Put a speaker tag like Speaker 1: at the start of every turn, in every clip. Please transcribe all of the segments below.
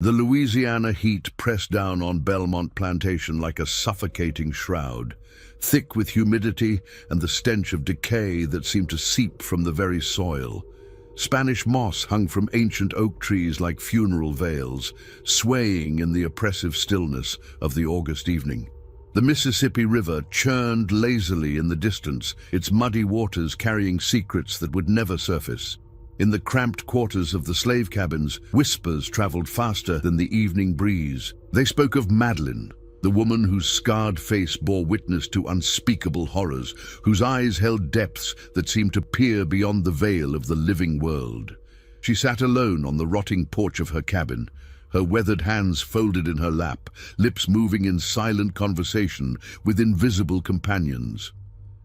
Speaker 1: The Louisiana heat pressed down on Belmont Plantation like a suffocating shroud, thick with humidity and the stench of decay that seemed to seep from the very soil. Spanish moss hung from ancient oak trees like funeral veils, swaying in the oppressive stillness of the August evening. The Mississippi River churned lazily in the distance, its muddy waters carrying secrets that would never surface. In the cramped quarters of the slave cabins, whispers traveled faster than the evening breeze. They spoke of Madeline, the woman whose scarred face bore witness to unspeakable horrors, whose eyes held depths that seemed to peer beyond the veil of the living world. She sat alone on the rotting porch of her cabin, her weathered hands folded in her lap, lips moving in silent conversation with invisible companions.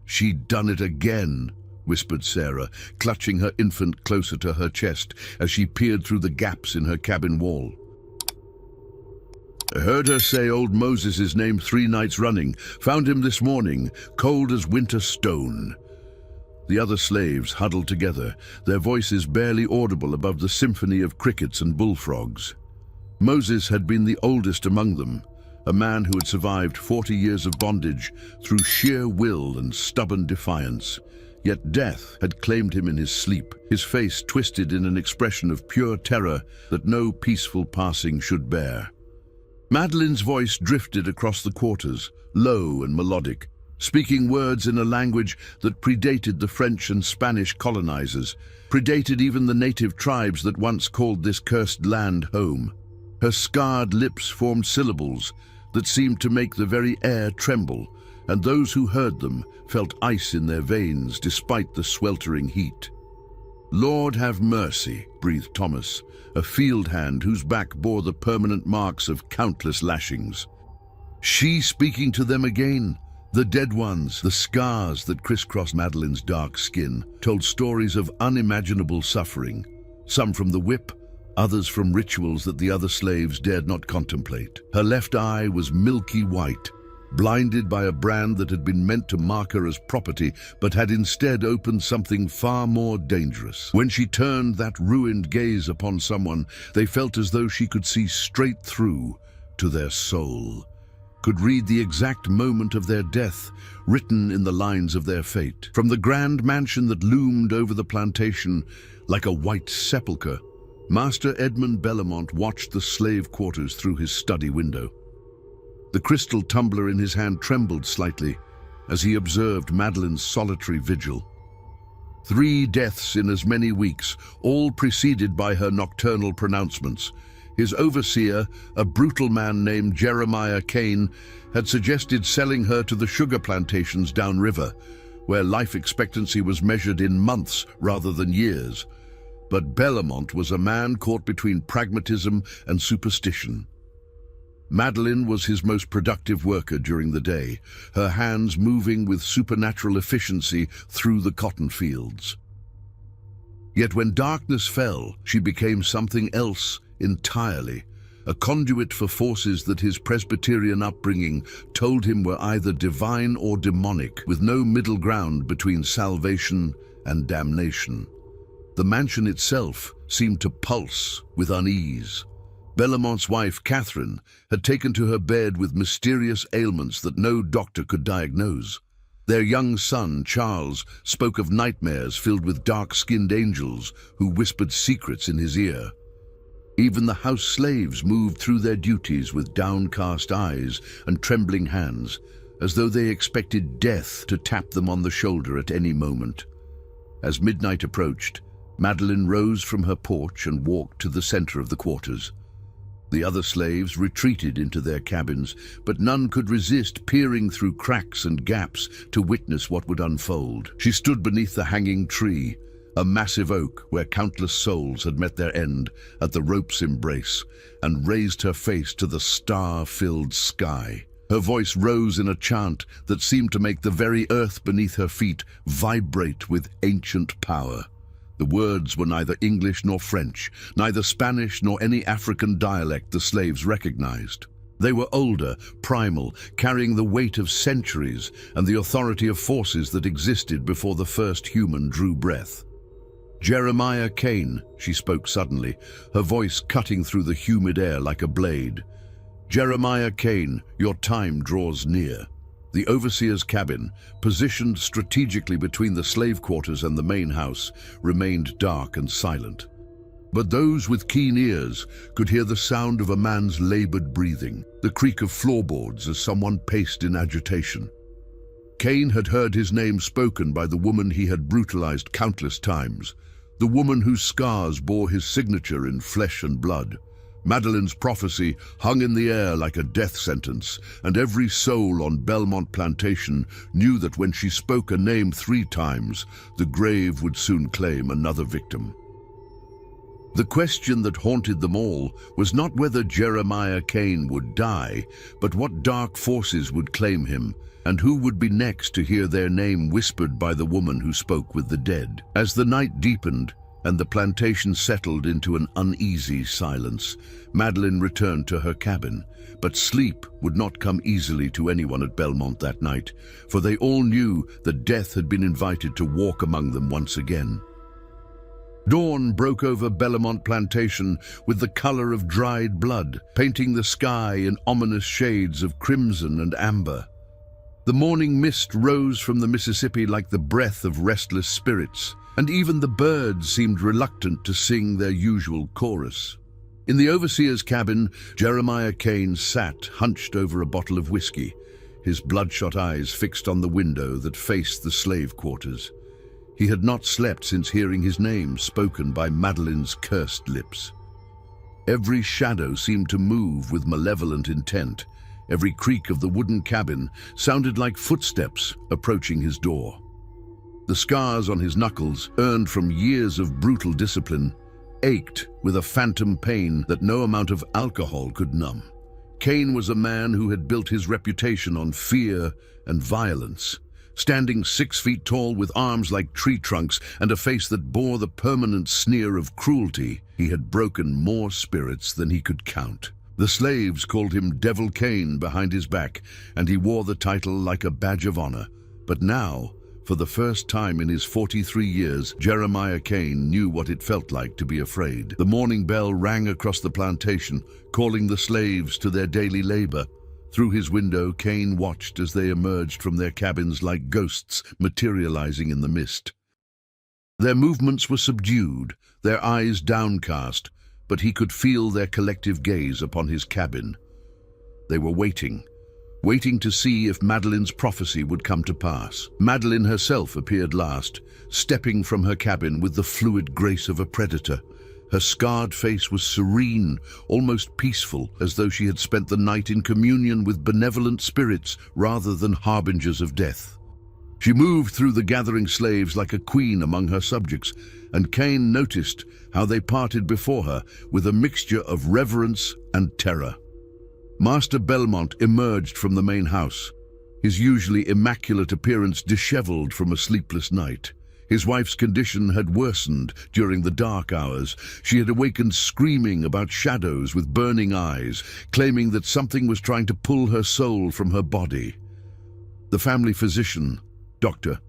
Speaker 1: "She'd done it again," whispered Sarah, clutching her infant closer to her chest as she peered through the gaps in her cabin wall. "I heard her say old Moses' name 3 nights running. Found him this morning, cold as winter stone." The other slaves huddled together, their voices barely audible above the symphony of crickets and bullfrogs. Moses had been the oldest among them, a man who had survived 40 years of bondage through sheer will and stubborn defiance. Yet death had claimed him in his sleep, his face twisted in an expression of pure terror that no peaceful passing should bear. Madeline's voice drifted across the quarters, low and melodic, speaking words in a language that predated the French and Spanish colonizers, predated even the native tribes that once called this cursed land home. Her scarred lips formed syllables that seemed to make the very air tremble, and those who heard them felt ice in their veins despite the sweltering heat. "Lord have mercy," breathed Thomas, a field hand whose back bore the permanent marks of countless lashings. She speaking to them again? The dead ones, the scars that crisscrossed Madeline's dark skin, told stories of unimaginable suffering, some from the whip, others from rituals that the other slaves dared not contemplate. Her left eye was milky white, blinded by a brand that had been meant to mark her as property, but had instead opened something far more dangerous. When she turned that ruined gaze upon someone, they felt as though she could see straight through to their soul, could read the exact moment of their death, written in the lines of their fate. From the grand mansion that loomed over the plantation like a white sepulchre, Master Edmund Belmont watched the slave quarters through his study window. The crystal tumbler in his hand trembled slightly as he observed Madeline's solitary vigil. 3 deaths in as many weeks, all preceded by her nocturnal pronouncements. His overseer, a brutal man named Jeremiah Kane, had suggested selling her to the sugar plantations downriver, where life expectancy was measured in months rather than years. But Belmont was a man caught between pragmatism and superstition. Madeline was his most productive worker during the day, her hands moving with supernatural efficiency through the cotton fields. Yet when darkness fell, she became something else entirely, a conduit for forces that his Presbyterian upbringing told him were either divine or demonic, with no middle ground between salvation and damnation. The mansion itself seemed to pulse with unease. Belmont's wife, Catherine, had taken to her bed with mysterious ailments that no doctor could diagnose. Their young son, Charles, spoke of nightmares filled with dark-skinned angels who whispered secrets in his ear. Even the house slaves moved through their duties with downcast eyes and trembling hands, as though they expected death to tap them on the shoulder at any moment. As midnight approached, Madeline rose from her porch and walked to the center of the quarters. The other slaves retreated into their cabins, but none could resist peering through cracks and gaps to witness what would unfold. She stood beneath the hanging tree, a massive oak where countless souls had met their end at the rope's embrace, and raised her face to the star-filled sky. Her voice rose in a chant that seemed to make the very earth beneath her feet vibrate with ancient power. The words were neither English nor French, neither Spanish nor any African dialect the slaves recognized. They were older, primal, carrying the weight of centuries and the authority of forces that existed before the first human drew breath. "Jeremiah Kane," she spoke suddenly, her voice cutting through the humid air like a blade. "Jeremiah Kane, your time draws near." The overseer's cabin, positioned strategically between the slave quarters and the main house, remained dark and silent. But those with keen ears could hear the sound of a man's labored breathing, the creak of floorboards as someone paced in agitation. Kane had heard his name spoken by the woman he had brutalized countless times, the woman whose scars bore his signature in flesh and blood. Madeline's prophecy hung in the air like a death sentence, and every soul on Belmont Plantation knew that when she spoke a name 3 times, the grave would soon claim another victim. The question that haunted them all was not whether Jeremiah Kane would die, but what dark forces would claim him, and who would be next to hear their name whispered by the woman who spoke with the dead. As the night deepened, and the plantation settled into an uneasy silence, Madeline returned to her cabin. But sleep would not come easily to anyone at Belmont that night, for they all knew that death had been invited to walk among them once again. Dawn broke over Belmont Plantation with the color of dried blood, painting the sky in ominous shades of crimson and amber. The morning mist rose from the Mississippi like the breath of restless spirits, and even the birds seemed reluctant to sing their usual chorus. In the overseer's cabin, Jeremiah Kane sat hunched over a bottle of whiskey, his bloodshot eyes fixed on the window that faced the slave quarters. He had not slept since hearing his name spoken by Madeline's cursed lips. Every shadow seemed to move with malevolent intent. Every creak of the wooden cabin sounded like footsteps approaching his door. The scars on his knuckles, earned from years of brutal discipline, ached with a phantom pain that no amount of alcohol could numb. Kane was a man who had built his reputation on fear and violence. Standing 6 feet tall with arms like tree trunks and a face that bore the permanent sneer of cruelty, he had broken more spirits than he could count. The slaves called him Devil Kane behind his back, and he wore the title like a badge of honor. But now, for the first time in his 43 years, Jeremiah Kane knew what it felt like to be afraid. The morning bell rang across the plantation, calling the slaves to their daily labor. Through his window, Kane watched as they emerged from their cabins like ghosts materializing in the mist. Their movements were subdued, their eyes downcast, but he could feel their collective gaze upon his cabin. They were waiting to see if Madeline's prophecy would come to pass. Madeline herself appeared last, stepping from her cabin with the fluid grace of a predator. Her scarred face was serene, almost peaceful, as though she had spent the night in communion with benevolent spirits rather than harbingers of death. She moved through the gathering slaves like a queen among her subjects, and Kane noticed how they parted before her with a mixture of reverence and terror. Master Belmont emerged from the main house, his usually immaculate appearance disheveled from a sleepless night. His wife's condition had worsened during the dark hours. She had awakened screaming about shadows with burning eyes, claiming that something was trying to pull her soul from her body. The family physician, Dr.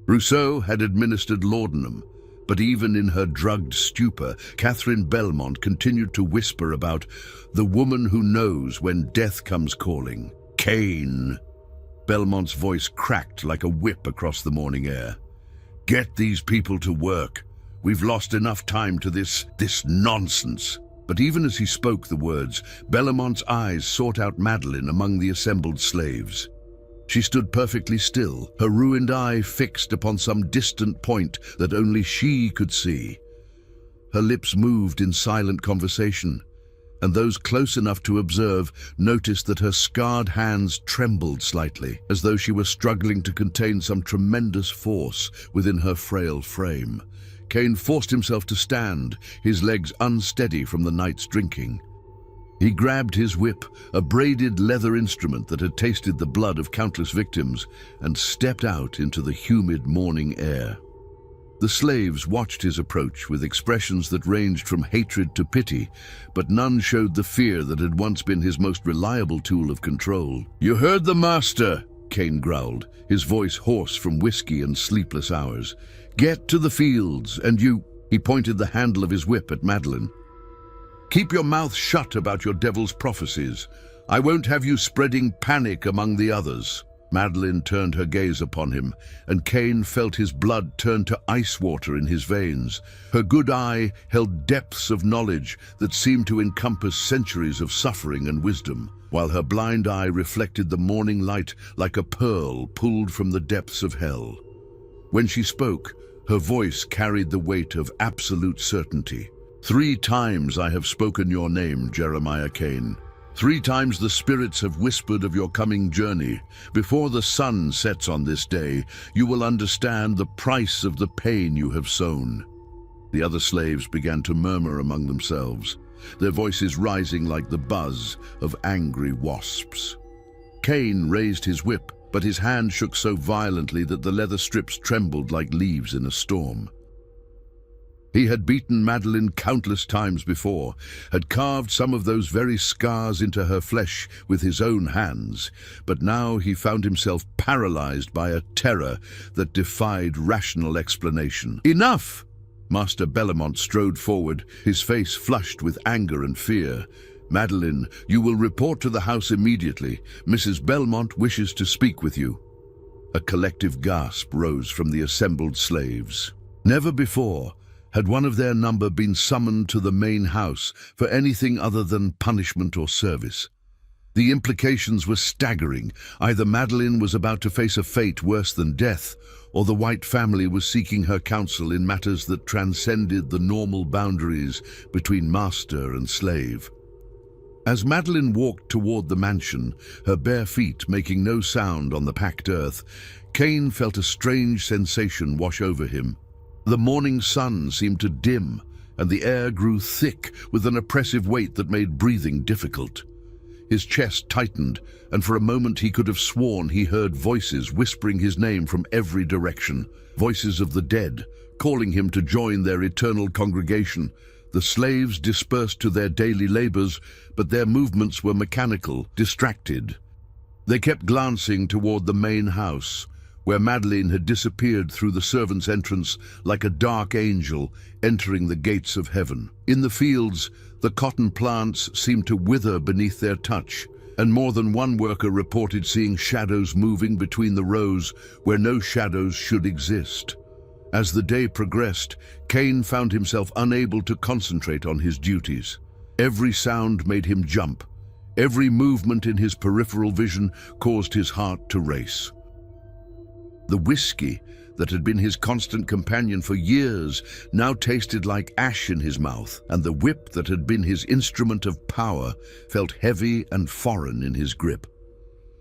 Speaker 1: Rousseau, had administered laudanum, but even in her drugged stupor, Catherine Belmont continued to whisper about the woman who knows when death comes calling. Kane! Belmont's voice cracked like a whip across the morning air. Get these people to work. We've lost enough time to this nonsense. But even as he spoke the words, Belmont's eyes sought out Madeline among the assembled slaves. She stood perfectly still, her ruined eye fixed upon some distant point that only she could see. Her lips moved in silent conversation, and those close enough to observe noticed that her scarred hands trembled slightly, as though she were struggling to contain some tremendous force within her frail frame. Kane forced himself to stand, his legs unsteady from the night's drinking. He grabbed his whip, a braided leather instrument that had tasted the blood of countless victims, and stepped out into the humid morning air. The slaves watched his approach with expressions that ranged from hatred to pity, but none showed the fear that had once been his most reliable tool of control. "You heard the master," Kane growled, his voice hoarse from whiskey and sleepless hours. "Get to the fields, and you—" He pointed the handle of his whip at Madeline. "Keep your mouth shut about your devil's prophecies. I won't have you spreading panic among the others." Madeline turned her gaze upon him, and Kane felt his blood turn to ice water in his veins. Her good eye held depths of knowledge that seemed to encompass centuries of suffering and wisdom, while her blind eye reflected the morning light like a pearl pulled from the depths of hell. When she spoke, her voice carried the weight of absolute certainty. "3 times I have spoken your name, Jeremiah Kane. 3 times the spirits have whispered of your coming journey. Before the sun sets on this day, you will understand the price of the pain you have sown." The other slaves began to murmur among themselves, their voices rising like the buzz of angry wasps. Kane raised his whip, but his hand shook so violently that the leather strips trembled like leaves in a storm. He had beaten Madeline countless times before, had carved some of those very scars into her flesh with his own hands, but now he found himself paralyzed by a terror that defied rational explanation. "Enough!" Master Bellamont strode forward, his face flushed with anger and fear. "Madeline, you will report to the house immediately. Mrs. Belmont wishes to speak with you." A collective gasp rose from the assembled slaves. Never before had one of their number been summoned to the main house for anything other than punishment or service. The implications were staggering. Either Madeline was about to face a fate worse than death, or the White family was seeking her counsel in matters that transcended the normal boundaries between master and slave. As Madeline walked toward the mansion, her bare feet making no sound on the packed earth, Kane felt a strange sensation wash over him. The morning sun seemed to dim, and the air grew thick with an oppressive weight that made breathing difficult. His chest tightened, and for a moment he could have sworn he heard voices whispering his name from every direction, voices of the dead, calling him to join their eternal congregation. The slaves dispersed to their daily labors, but their movements were mechanical, distracted. They kept glancing toward the main house, where Madeline had disappeared through the servants' entrance like a dark angel entering the gates of heaven. In the fields, the cotton plants seemed to wither beneath their touch, and more than one worker reported seeing shadows moving between the rows where no shadows should exist. As the day progressed, Kane found himself unable to concentrate on his duties. Every sound made him jump. Every movement in his peripheral vision caused his heart to race. The whiskey that had been his constant companion for years now tasted like ash in his mouth, and the whip that had been his instrument of power felt heavy and foreign in his grip.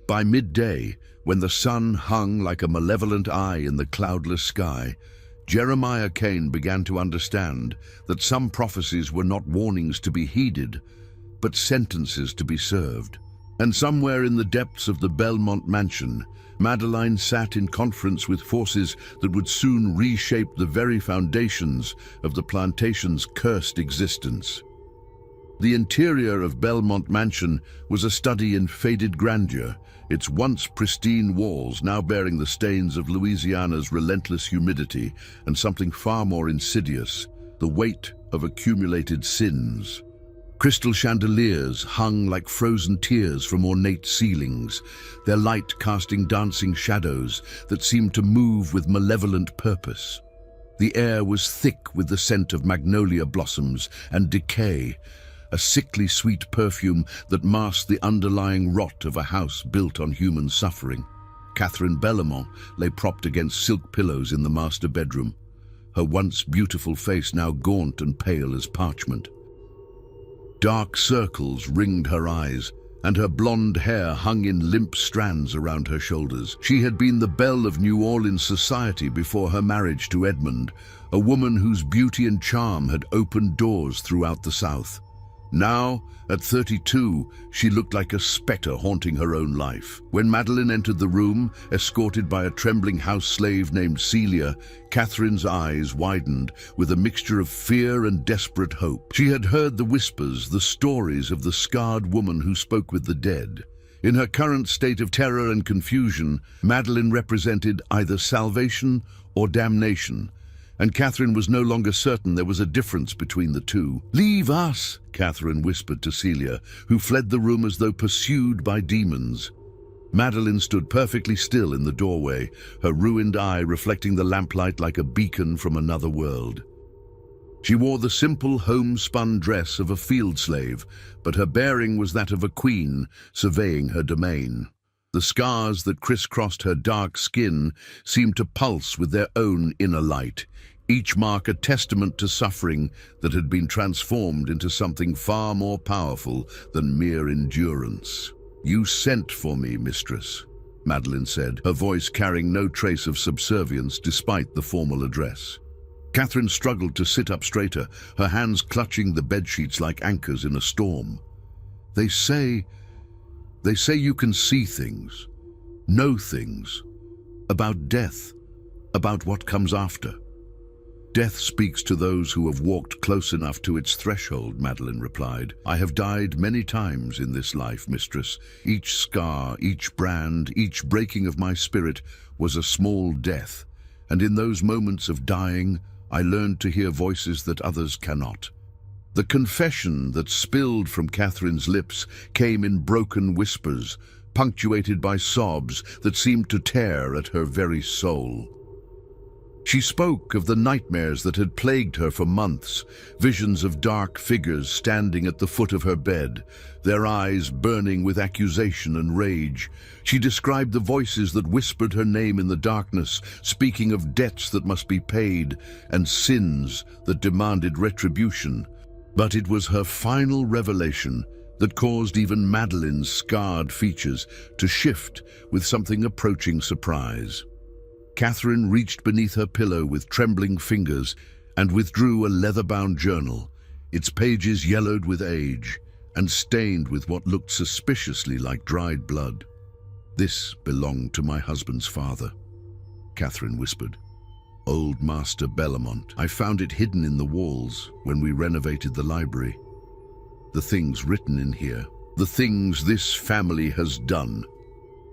Speaker 1: By midday, when the sun hung like a malevolent eye in the cloudless sky, Jeremiah Kane began to understand that some prophecies were not warnings to be heeded, but sentences to be served. And somewhere in the depths of the Belmont mansion, Madeline sat in conference with forces that would soon reshape the very foundations of the plantation's cursed existence. The interior of Belmont Mansion was a study in faded grandeur, its once pristine walls now bearing the stains of Louisiana's relentless humidity and something far more insidious, the weight of accumulated sins. Crystal chandeliers hung like frozen tears from ornate ceilings, their light casting dancing shadows that seemed to move with malevolent purpose. The air was thick with the scent of magnolia blossoms and decay, a sickly sweet perfume that masked the underlying rot of a house built on human suffering. Catherine Bellamont lay propped against silk pillows in the master bedroom, her once beautiful face now gaunt and pale as parchment. Dark circles ringed her eyes, and her blonde hair hung in limp strands around her shoulders. She had been the belle of New Orleans society before her marriage to Edmund, a woman whose beauty and charm had opened doors throughout the South. Now, at 32, she looked like a spectre haunting her own life. When Madeline entered the room, escorted by a trembling house slave named Celia, Catherine's eyes widened with a mixture of fear and desperate hope. She had heard the whispers, the stories of the scarred woman who spoke with the dead, In her current state of terror and confusion, Madeline represented either salvation or damnation, and Catherine was no longer certain there was a difference between the two. "Leave us," Catherine whispered to Celia, who fled the room as though pursued by demons. Madeline stood perfectly still in the doorway, her ruined eye reflecting the lamplight like a beacon from another world. She wore the simple homespun dress of a field slave, but her bearing was that of a queen surveying her domain. The scars that crisscrossed her dark skin seemed to pulse with their own inner light, each mark a testament to suffering that had been transformed into something far more powerful than mere endurance. "You sent for me, mistress," Madeline said, her voice carrying no trace of subservience despite the formal address. Catherine struggled to sit up straighter, her hands clutching the bedsheets like anchors in a storm. They say you can see things, know things, about death, about what comes after." "Death speaks to those who have walked close enough to its threshold," Madeline replied. "I have died many times in this life, mistress. Each scar, each brand, each breaking of my spirit was a small death. And in those moments of dying, I learned to hear voices that others cannot." The confession that spilled from Catherine's lips came in broken whispers, punctuated by sobs that seemed to tear at her very soul. She spoke of the nightmares that had plagued her for months, visions of dark figures standing at the foot of her bed, their eyes burning with accusation and rage. She described the voices that whispered her name in the darkness, speaking of debts that must be paid and sins that demanded retribution. But it was her final revelation that caused even Madeline's scarred features to shift with something approaching surprise. Catherine reached beneath her pillow with trembling fingers and withdrew a leather-bound journal, its pages yellowed with age and stained with what looked suspiciously like dried blood. "This belonged to my husband's father," Catherine whispered. "Old Master Bellamont. I found it hidden in the walls when we renovated the library. The things written in here, the things this family has done."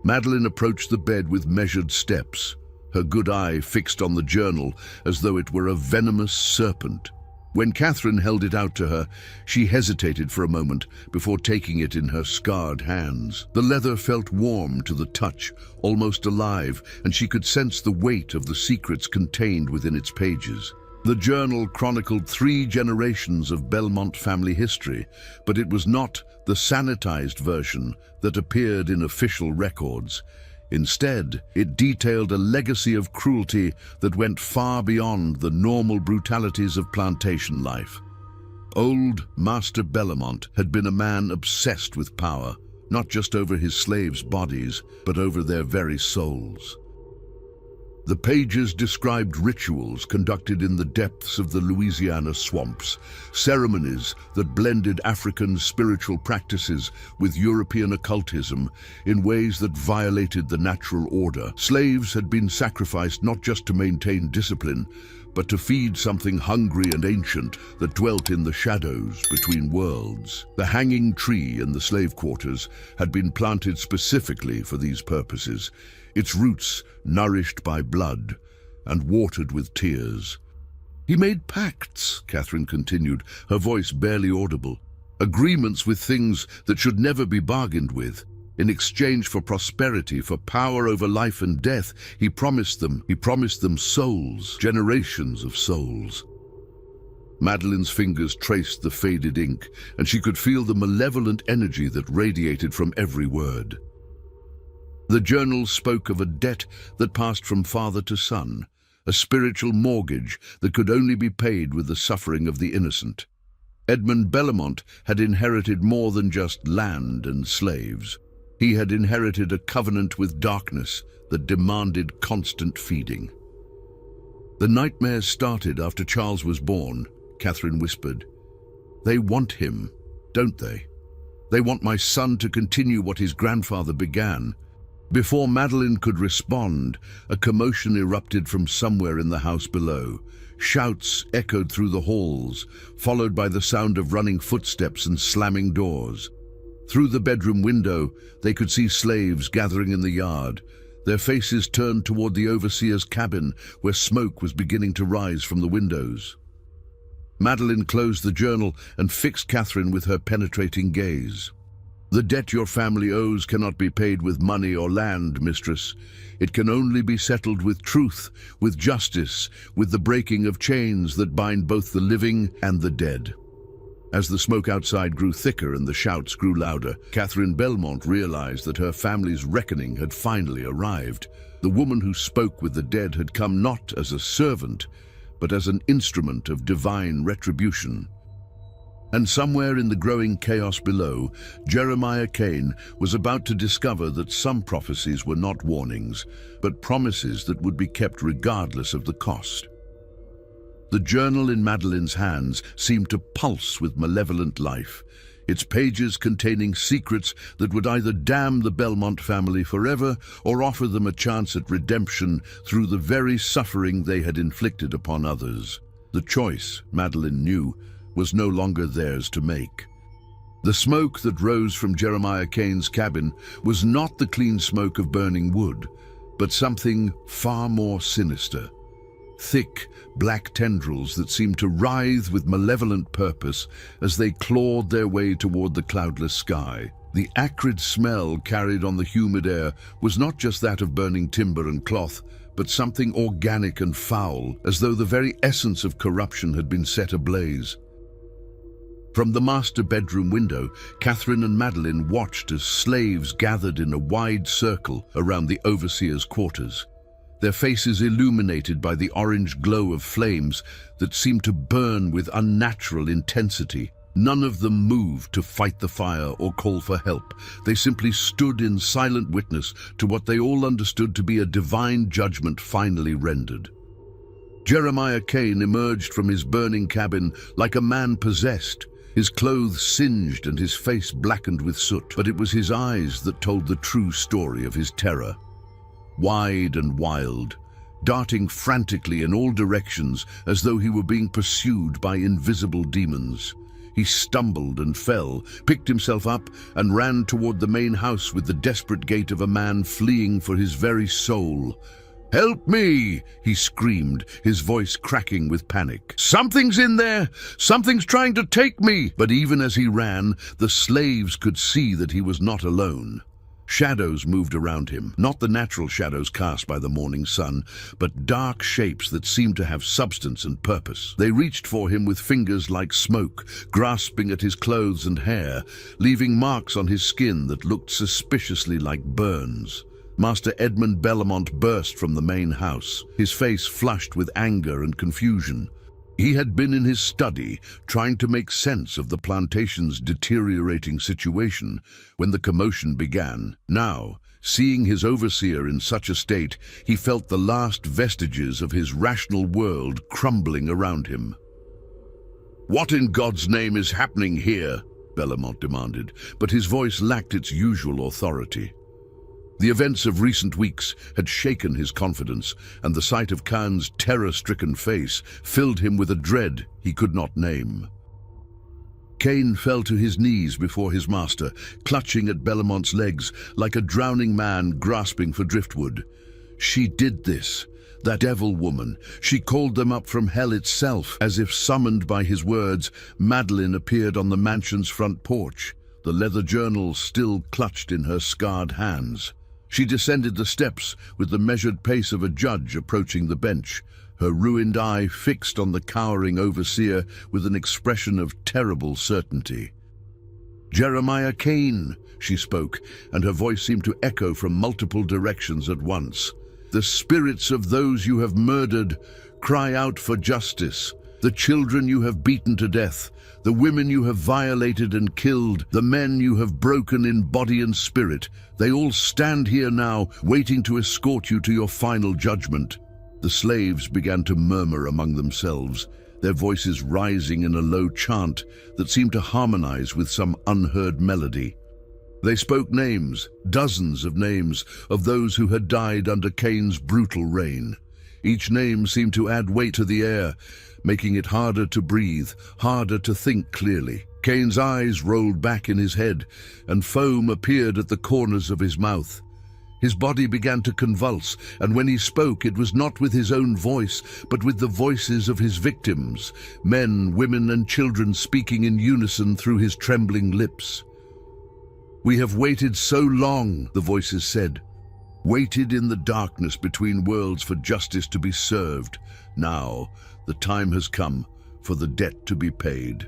Speaker 1: Madeline approached the bed with measured steps, her good eye fixed on the journal as though it were a venomous serpent. When Catherine held it out to her, she hesitated for a moment before taking it in her scarred hands. The leather felt warm to the touch, almost alive, and she could sense the weight of the secrets contained within its pages. The journal chronicled 3 generations of Belmont family history, but it was not the sanitized version that appeared in official records. Instead, it detailed a legacy of cruelty that went far beyond the normal brutalities of plantation life. Old Master Bellamont had been a man obsessed with power, not just over his slaves' bodies, but over their very souls. The pages described rituals conducted in the depths of the Louisiana swamps, ceremonies that blended African spiritual practices with European occultism in ways that violated the natural order. Slaves had been sacrificed not just to maintain discipline, but to feed something hungry and ancient that dwelt in the shadows between worlds. The hanging tree in the slave quarters had been planted specifically for these purposes, its roots nourished by blood and watered with tears. "He made pacts," Catherine continued, her voice barely audible, "agreements with things that should never be bargained with. In exchange for prosperity, for power over life and death, he promised them souls, generations of souls." Madeline's fingers traced the faded ink, and she could feel the malevolent energy that radiated from every word. The journal spoke of a debt that passed from father to son, a spiritual mortgage that could only be paid with the suffering of the innocent. Edmund Bellamont had inherited more than just land and slaves. He had inherited a covenant with darkness that demanded constant feeding. "The nightmares started after Charles was born," Catherine whispered. "They want him, don't they? They want my son to continue what his grandfather began." Before Madeline could respond, a commotion erupted from somewhere in the house below. Shouts echoed through the halls, followed by the sound of running footsteps and slamming doors. Through the bedroom window, they could see slaves gathering in the yard, their faces turned toward the overseer's cabin, where smoke was beginning to rise from the windows. Madeline closed the journal and fixed Catherine with her penetrating gaze. "The debt your family owes cannot be paid with money or land, mistress. It can only be settled with truth, with justice, with the breaking of chains that bind both the living and the dead." As the smoke outside grew thicker and the shouts grew louder, Catherine Belmont realized that her family's reckoning had finally arrived. The woman who spoke with the dead had come not as a servant, but as an instrument of divine retribution. And somewhere in the growing chaos below, Jeremiah Kane was about to discover that some prophecies were not warnings, but promises that would be kept regardless of the cost. The journal in Madeline's hands seemed to pulse with malevolent life, its pages containing secrets that would either damn the Belmont family forever or offer them a chance at redemption through the very suffering they had inflicted upon others. The choice, Madeline knew, was no longer theirs to make. The smoke that rose from Jeremiah Kane's cabin was not the clean smoke of burning wood, but something far more sinister. Thick, black tendrils that seemed to writhe with malevolent purpose as they clawed their way toward the cloudless sky. The acrid smell carried on the humid air was not just that of burning timber and cloth, but something organic and foul, as though the very essence of corruption had been set ablaze. From the master bedroom window, Catherine and Madeline watched as slaves gathered in a wide circle around the overseer's quarters, their faces illuminated by the orange glow of flames that seemed to burn with unnatural intensity. None of them moved to fight the fire or call for help. They simply stood in silent witness to what they all understood to be a divine judgment finally rendered. Jeremiah Kane emerged from his burning cabin like a man possessed, his clothes singed and his face blackened with soot, but it was his eyes that told the true story of his terror. Wide and wild, darting frantically in all directions as though he were being pursued by invisible demons. He stumbled and fell, picked himself up, and ran toward the main house with the desperate gait of a man fleeing for his very soul. "Help me!" he screamed, his voice cracking with panic. "Something's in there! Something's trying to take me!" But even as he ran, the slaves could see that he was not alone. Shadows moved around him, not the natural shadows cast by the morning sun, but dark shapes that seemed to have substance and purpose. They reached for him with fingers like smoke, grasping at his clothes and hair, leaving marks on his skin that looked suspiciously like burns. Master Edmund Belmont burst from the main house, his face flushed with anger and confusion. He had been in his study, trying to make sense of the plantation's deteriorating situation, when the commotion began. Now, seeing his overseer in such a state, he felt the last vestiges of his rational world crumbling around him. "What in God's name is happening here?" Belmont demanded, but his voice lacked its usual authority. The events of recent weeks had shaken his confidence, and the sight of Khan's terror-stricken face filled him with a dread he could not name. Kane fell to his knees before his master, clutching at Belmont's legs like a drowning man grasping for driftwood. "She did this, that devil woman. She called them up from hell itself." As if summoned by his words, Madeline appeared on the mansion's front porch, the leather journal still clutched in her scarred hands. She descended the steps with the measured pace of a judge approaching the bench, her ruined eye fixed on the cowering overseer with an expression of terrible certainty. "Jeremiah Kane," she spoke, and her voice seemed to echo from multiple directions at once. "The spirits of those you have murdered cry out for justice. The children you have beaten to death, the women you have violated and killed, the men you have broken in body and spirit, they all stand here now, waiting to escort you to your final judgment." The slaves began to murmur among themselves, their voices rising in a low chant that seemed to harmonize with some unheard melody. They spoke names, dozens of names, of those who had died under Kane's brutal reign. Each name seemed to add weight to the air, making it harder to breathe, harder to think clearly. Kane's eyes rolled back in his head, and foam appeared at the corners of his mouth. His body began to convulse, and when he spoke, it was not with his own voice, but with the voices of his victims, men, women, and children speaking in unison through his trembling lips. "We have waited so long," the voices said. "Waited in the darkness between worlds for justice to be served. Now, the time has come for the debt to be paid."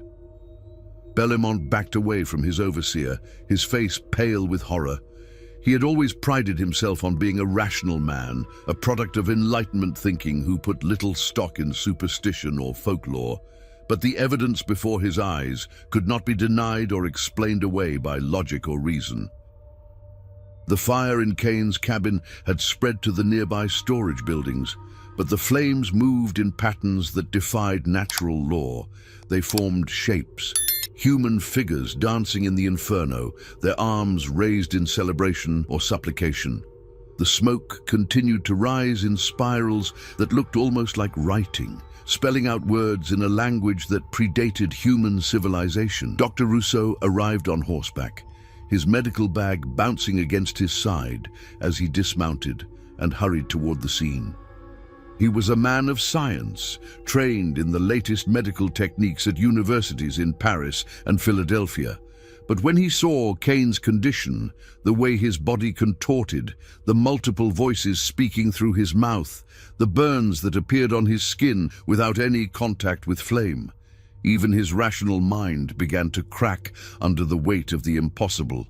Speaker 1: Belmont backed away from his overseer, his face pale with horror. He had always prided himself on being a rational man, a product of Enlightenment thinking who put little stock in superstition or folklore. But the evidence before his eyes could not be denied or explained away by logic or reason. The fire in Kane's cabin had spread to the nearby storage buildings, but the flames moved in patterns that defied natural law. They formed shapes, human figures dancing in the inferno, their arms raised in celebration or supplication. The smoke continued to rise in spirals that looked almost like writing, spelling out words in a language that predated human civilization. Dr. Rousseau arrived on horseback, his medical bag bouncing against his side as he dismounted and hurried toward the scene. He was a man of science, trained in the latest medical techniques at universities in Paris and Philadelphia. But when he saw Kane's condition, the way his body contorted, the multiple voices speaking through his mouth, the burns that appeared on his skin without any contact with flame, even his rational mind began to crack under the weight of the impossible.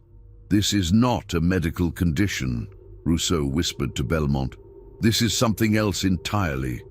Speaker 1: "This is not a medical condition," Rousseau whispered to Belmont. "This is something else entirely.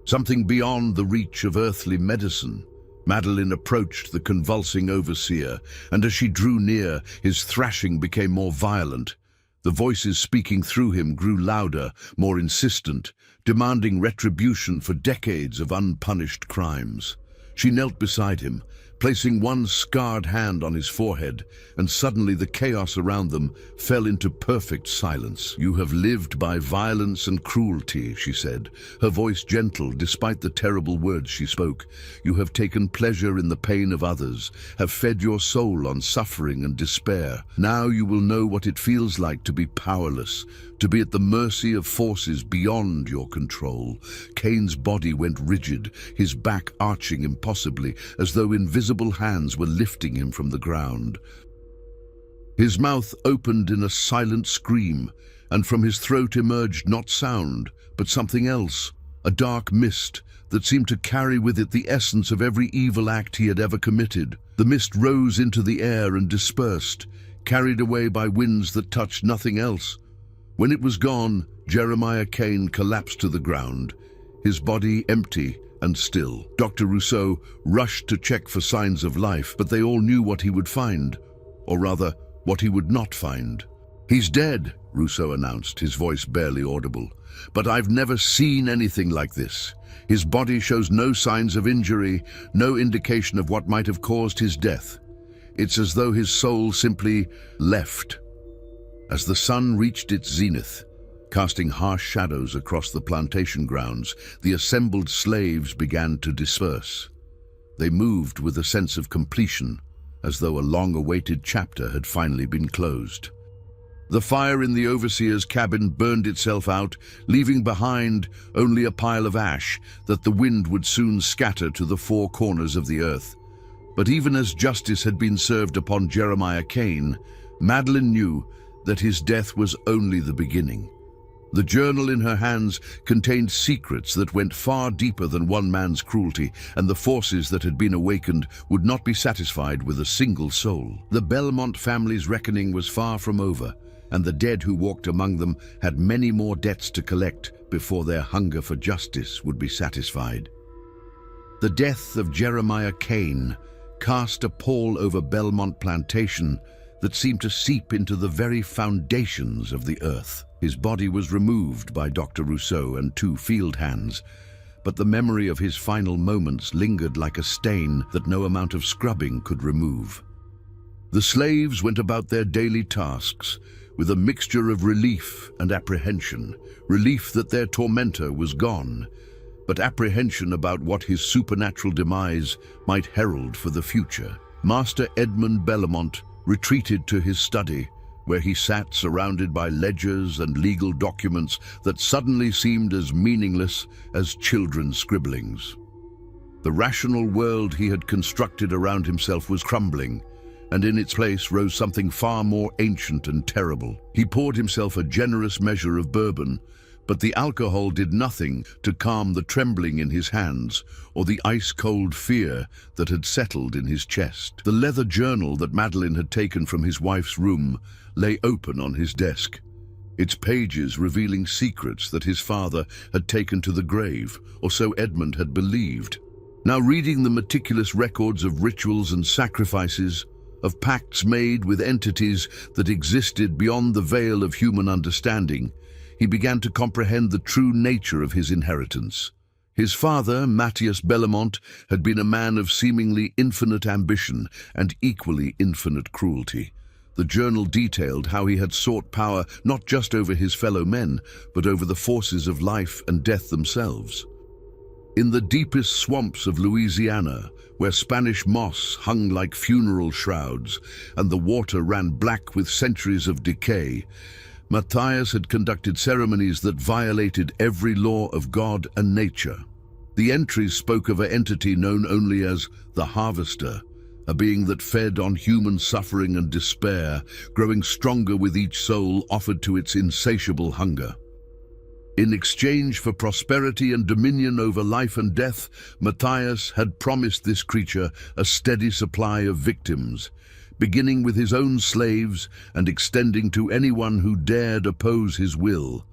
Speaker 1: Something beyond the reach of earthly medicine." Madeline approached the convulsing overseer, and as she drew near, his thrashing became more violent. The voices speaking through him grew louder, more insistent, demanding retribution for decades of unpunished crimes. She knelt beside him, placing one scarred hand on his forehead, and suddenly the chaos around them fell into perfect silence. "You have lived by violence and cruelty," she said, her voice gentle despite the terrible words she spoke. "You have taken pleasure in the pain of others, have fed your soul on suffering and despair. Now you will know what it feels like to be powerless, to be at the mercy of forces beyond your control." Kane's body went rigid, his back arching impossibly, as though invisible hands were lifting him from the ground. His mouth opened in a silent scream, and from his throat emerged not sound, but something else, a dark mist that seemed to carry with it the essence of every evil act he had ever committed. The mist rose into the air and dispersed, carried away by winds that touched nothing else. When it was gone, Jeremiah Kane collapsed to the ground, his body empty and still. Dr. Rousseau rushed to check for signs of life, but they all knew what he would find, or rather, what he would not find. "He's dead," Rousseau announced, his voice barely audible. "But I've never seen anything like this. His body shows no signs of injury, no indication of what might have caused his death. It's as though his soul simply left." As the sun reached its zenith, casting harsh shadows across the plantation grounds, the assembled slaves began to disperse. They moved with a sense of completion, as though a long-awaited chapter had finally been closed. The fire in the overseer's cabin burned itself out, leaving behind only a pile of ash that the wind would soon scatter to the four corners of the earth. But even as justice had been served upon Jeremiah Kane, Madeline knew that his death was only the beginning. The journal in her hands contained secrets that went far deeper than one man's cruelty, and the forces that had been awakened would not be satisfied with a single soul. The Belmont family's reckoning was far from over, and the dead who walked among them had many more debts to collect before their hunger for justice would be satisfied. The death of Jeremiah Kane cast a pall over Belmont Plantation that seemed to seep into the very foundations of the earth. His body was removed by Dr. Rousseau and two field hands, but the memory of his final moments lingered like a stain that no amount of scrubbing could remove. The slaves went about their daily tasks with a mixture of relief and apprehension, relief that their tormentor was gone, but apprehension about what his supernatural demise might herald for the future. Master Edmund Belmont retreated to his study, where he sat surrounded by ledgers and legal documents that suddenly seemed as meaningless as children's scribblings. The rational world he had constructed around himself was crumbling, and in its place rose something far more ancient and terrible. He poured himself a generous measure of bourbon, but the alcohol did nothing to calm the trembling in his hands or the ice-cold fear that had settled in his chest. The leather journal that Madeline had taken from his wife's room lay open on his desk, its pages revealing secrets that his father had taken to the grave, or so Edmund had believed. Now, reading the meticulous records of rituals and sacrifices, of pacts made with entities that existed beyond the veil of human understanding, he began to comprehend the true nature of his inheritance. His father, Matthias Belmont, had been a man of seemingly infinite ambition and equally infinite cruelty. The journal detailed how he had sought power not just over his fellow men, but over the forces of life and death themselves. In the deepest swamps of Louisiana, where Spanish moss hung like funeral shrouds and the water ran black with centuries of decay, Matthias had conducted ceremonies that violated every law of God and nature. The entries spoke of an entity known only as the Harvester, a being that fed on human suffering and despair, growing stronger with each soul offered to its insatiable hunger. In exchange for prosperity and dominion over life and death, Matthias had promised this creature a steady supply of victims, beginning with his own slaves and extending to anyone who dared oppose his will.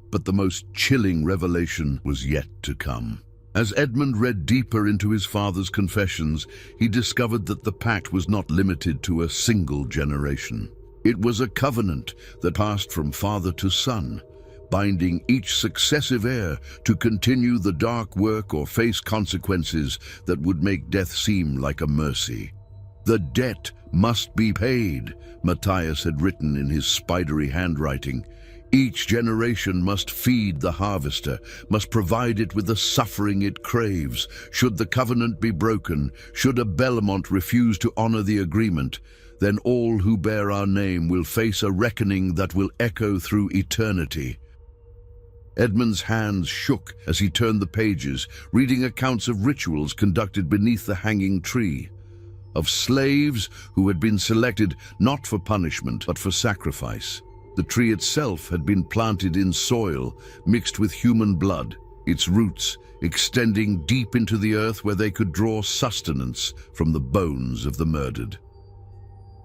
Speaker 1: But the most chilling revelation was yet to come. As Edmund read deeper into his father's confessions, he discovered that the pact was not limited to a single generation. It was a covenant that passed from father to son, binding each successive heir to continue the dark work or face consequences that would make death seem like a mercy. The debt must be paid, Matthias had written in his spidery handwriting. Each generation must feed the harvester, must provide it with the suffering it craves. Should the covenant be broken, should a Belmont refuse to honor the agreement, then all who bear our name will face a reckoning that will echo through eternity. Edmund's hands shook as he turned the pages, reading accounts of rituals conducted beneath the hanging tree, of slaves who had been selected not for punishment but for sacrifice. The tree itself had been planted in soil mixed with human blood, its roots extending deep into the earth where they could draw sustenance from the bones of the murdered.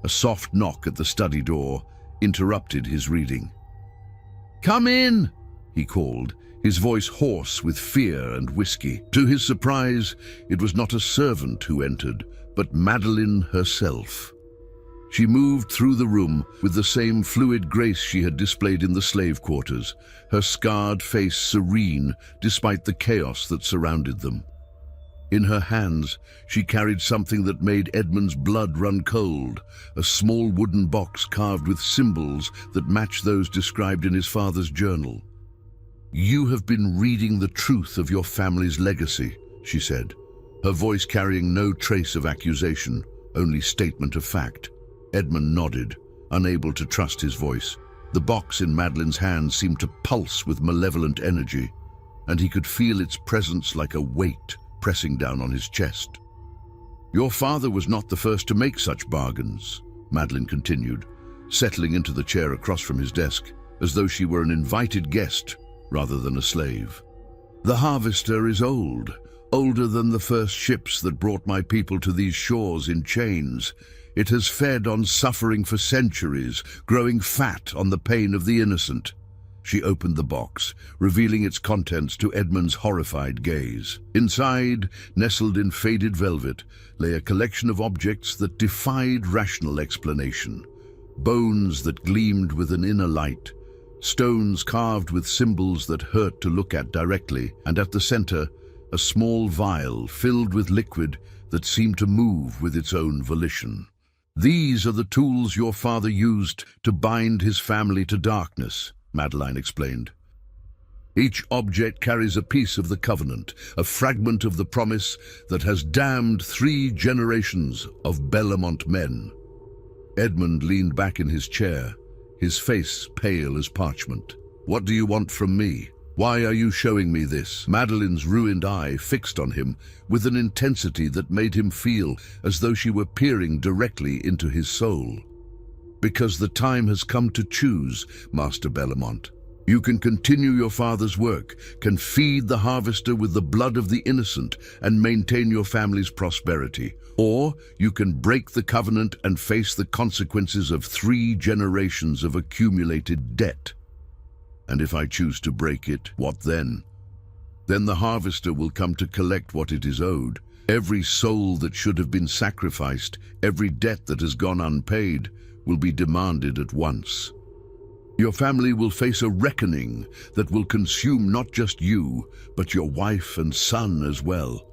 Speaker 1: A soft knock at the study door interrupted his reading. "Come in!" he called, his voice hoarse with fear and whiskey. To his surprise, it was not a servant who entered, but Madeline herself. She moved through the room with the same fluid grace she had displayed in the slave quarters, her scarred face serene despite the chaos that surrounded them. In her hands, she carried something that made Edmund's blood run cold, a small wooden box carved with symbols that matched those described in his father's journal. "You have been reading the truth of your family's legacy," she said, her voice carrying no trace of accusation, only statement of fact. Edmund nodded, unable to trust his voice. The box in Madeline's hand seemed to pulse with malevolent energy, and he could feel its presence like a weight pressing down on his chest. "Your father was not the first to make such bargains," Madeline continued, settling into the chair across from his desk, as though she were an invited guest rather than a slave. "The harvester is old, older than the first ships that brought my people to these shores in chains. It has fed on suffering for centuries, growing fat on the pain of the innocent." She opened the box, revealing its contents to Edmund's horrified gaze. Inside, nestled in faded velvet, lay a collection of objects that defied rational explanation. Bones that gleamed with an inner light, stones carved with symbols that hurt to look at directly, and at the center, a small vial filled with liquid that seemed to move with its own volition. "These are the tools your father used to bind his family to darkness," Madeline explained. Each object carries a piece of the covenant, a fragment of the promise that has damned 3 generations of Belmont men. Edmund leaned back in his chair, his face pale as parchment. "What do you want from me? Why are you showing me this?" Madeline's ruined eye fixed on him with an intensity that made him feel as though she were peering directly into his soul. "Because the time has come to choose, Master Belmont. You can continue your father's work, can feed the harvester with the blood of the innocent and maintain your family's prosperity. Or you can break the covenant and face the consequences of 3 generations of accumulated debt. And if I choose to break it, what then? Then the harvester will come to collect what it is owed. Every soul that should have been sacrificed, every debt that has gone unpaid, will be demanded at once. Your family will face a reckoning that will consume not just you, but your wife and son as well."